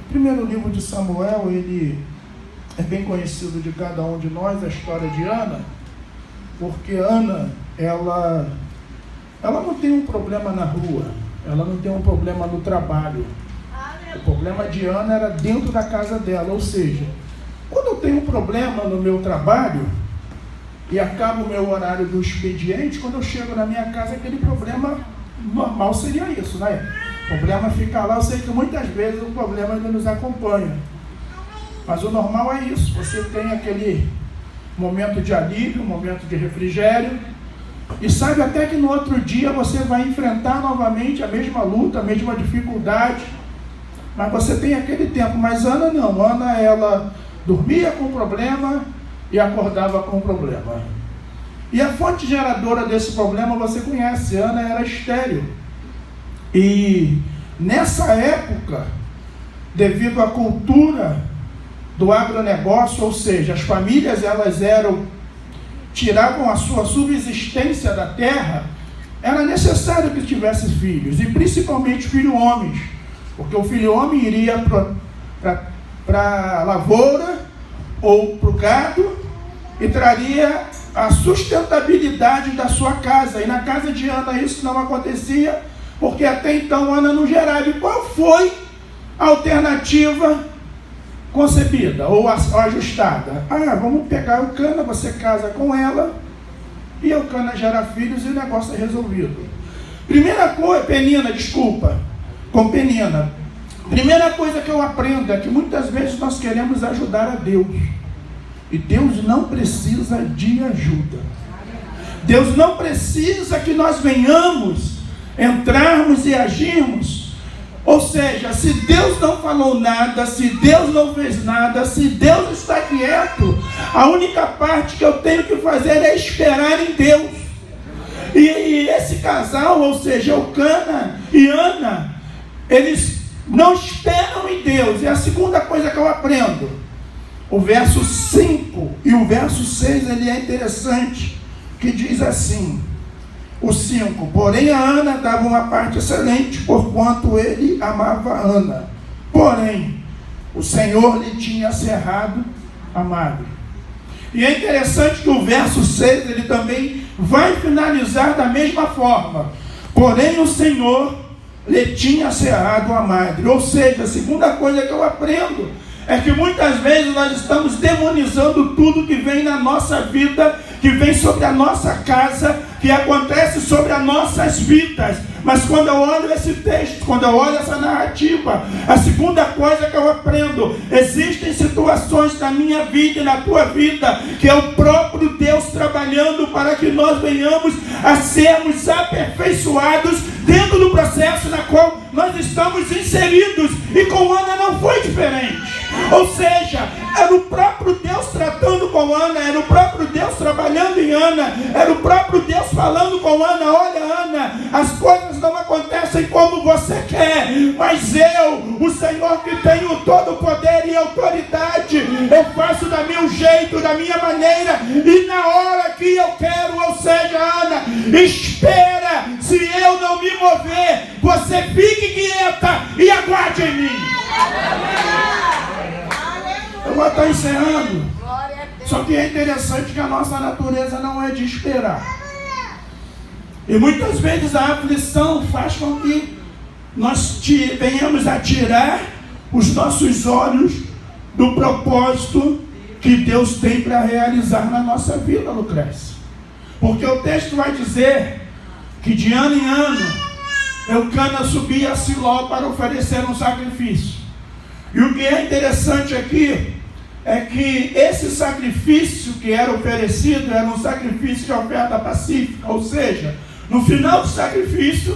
primeiro livro de Samuel, ele é bem conhecido de cada um de nós, a história de Ana, porque Ana, ela não tem um problema na rua, ela não tem um problema no trabalho. O problema de Ana era dentro da casa dela, ou seja, quando eu tenho um problema no meu trabalho e acaba o meu horário do expediente, quando eu chego na minha casa, aquele problema normal seria isso, né? O problema fica lá, eu sei que muitas vezes o problema ainda nos acompanha, mas o normal é isso, você tem aquele momento de alívio, momento de refrigério, e sabe até que no outro dia você vai enfrentar novamente a mesma luta, a mesma dificuldade, mas você tem aquele tempo. Mas Ana não, Ana ela dormia com o problema e acordava com o problema. E a fonte geradora desse problema você conhece, Ana era estéril. E nessa época, devido à cultura do agronegócio, ou seja, as famílias tiravam a sua subsistência da terra, era necessário que tivesse filhos, e principalmente filhos homens, porque o filho homem iria para a lavoura ou para o gado e traria a sustentabilidade da sua casa. E na casa de Ana isso não acontecia, porque até então Ana não gerava. E qual foi a alternativa concebida ou ajustada? Vamos pegar o Cana, você casa com ela e o Cana gera filhos e o negócio é resolvido. Primeira coisa, com Penina. Primeira coisa que eu aprendo é que muitas vezes nós queremos ajudar a Deus e Deus não precisa de ajuda. Deus não precisa que nós venhamos, entrarmos e agirmos. Ou seja, se Deus não falou nada, se Deus não fez nada, se Deus está quieto, a única parte que eu tenho que fazer é esperar em Deus. E esse casal, ou seja, o Cana e Ana, eles não esperam em Deus. E a segunda coisa que eu aprendo, o verso 5 e o verso 6, ele é interessante, que diz assim, o 5, porém a Ana dava uma parte excelente, porquanto ele amava Ana. Porém, o Senhor lhe tinha cerrado a madre. E é interessante que o verso 6, ele também vai finalizar da mesma forma. Porém, o Senhor lhe tinha cerrado a madre. Ou seja, a segunda coisa que eu aprendo é que muitas vezes nós estamos demonizando tudo que vem na nossa vida, que vem sobre a nossa casa, que acontece sobre as nossas vidas. Mas quando eu olho esse texto, quando eu olho essa narrativa, a segunda coisa que eu aprendo, existem situações na minha vida e na tua vida, que é o próprio Deus trabalhando para que nós venhamos a sermos aperfeiçoados dentro do processo na qual nós estamos inseridos. E com Ana não foi diferente. Ou seja, era o próprio Deus tratando com Ana, era o próprio Deus trabalhando em Ana, era o próprio Deus falando com Ana, olha Ana, as coisas não acontecem como você quer, mas eu, o Senhor que tenho todo o poder e autoridade, eu faço do meu jeito, da minha maneira e na hora que eu quero. Ou seja, Ana, espera, se eu não me mover, você fique quieta e aguarde em mim. Eu vou estar encerrando. Só que é interessante que a nossa natureza não é de esperar. E muitas vezes a aflição faz com que nós venhamos a tirar os nossos olhos do propósito que Deus tem para realizar na nossa vida, Lucrécia. Porque o texto vai dizer que de ano em ano Eucana subia a Siló para oferecer um sacrifício. E o que é interessante aqui é que esse sacrifício que era oferecido era um sacrifício de oferta pacífica, ou seja, no final do sacrifício,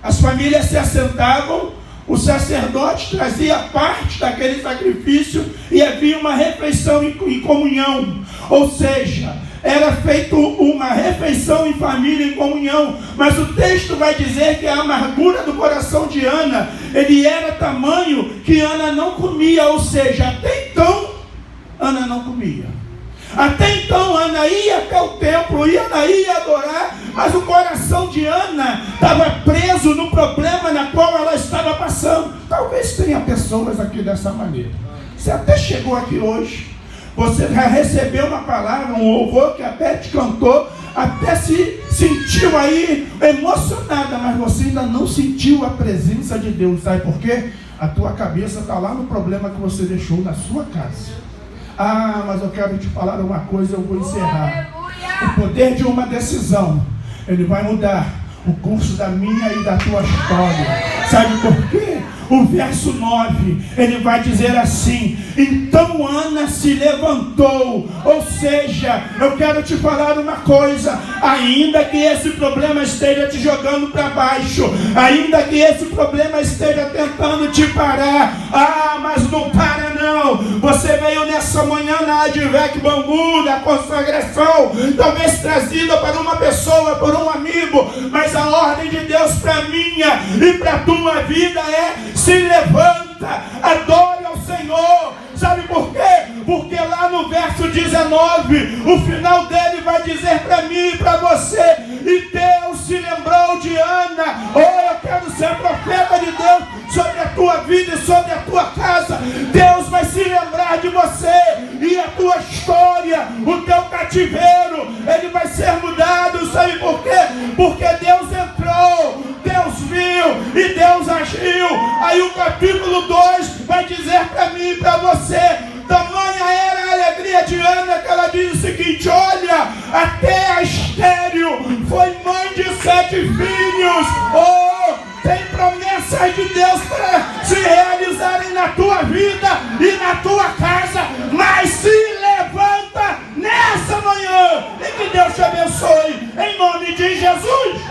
as famílias se assentavam, o sacerdote trazia parte daquele sacrifício e havia uma refeição em comunhão, ou seja, era feita uma refeição em família, em comunhão. Mas o texto vai dizer que a amargura do coração de Ana, ele era tamanho que Ana não comia, ou seja, até então Ana não comia. Até então Ana ia até o templo, Ana ia adorar, mas o coração de Ana estava preso no problema na qual ela estava passando. Talvez tenha pessoas aqui dessa maneira. Você até chegou aqui hoje, você já recebeu uma palavra, um louvor que a Beth cantou, até se sentiu aí emocionada, mas você ainda não sentiu a presença de Deus. Sabe por quê? A tua cabeça está lá no problema que você deixou na sua casa. Ah, mas eu quero te falar uma coisa, eu vou encerrar. O poder de uma decisão, ele vai mudar o curso da minha e da tua história. Sabe por quê? O verso 9, ele vai dizer assim: então Ana se levantou. Ou seja, eu quero te falar uma coisa, ainda que esse problema esteja te jogando para baixo, ainda que esse problema esteja tentando te parar, mas não para não. Você veio nessa manhã na Advec Bangu, na consagração, talvez trazida para uma pessoa, por um amigo, mas a ordem de Deus para minha e para tua vida é: se levanta, adore ao Senhor. Sabe por quê? Porque lá no verso 19, o final dele vai dizer para mim e para você: e Deus se lembrou de Ana. Eu quero ser profeta de Deus sobre a tua vida e sobre a tua casa. Deus vai se lembrar de você e a tua história, o teu cativeiro, ele vai ser mudado. Sabe por quê? Porque Deus entrou, Deus viu e Deus agiu. Aí o capítulo 2 vai dizer para mim e para você: tamanha era a alegria de Ana que ela diz o seguinte: olha, até a estéril foi mãe de 7 filhos. Tem promessas de Deus para se realizarem na tua vida e na tua casa, mas se levanta nessa manhã e que Deus te abençoe, em nome de Jesus.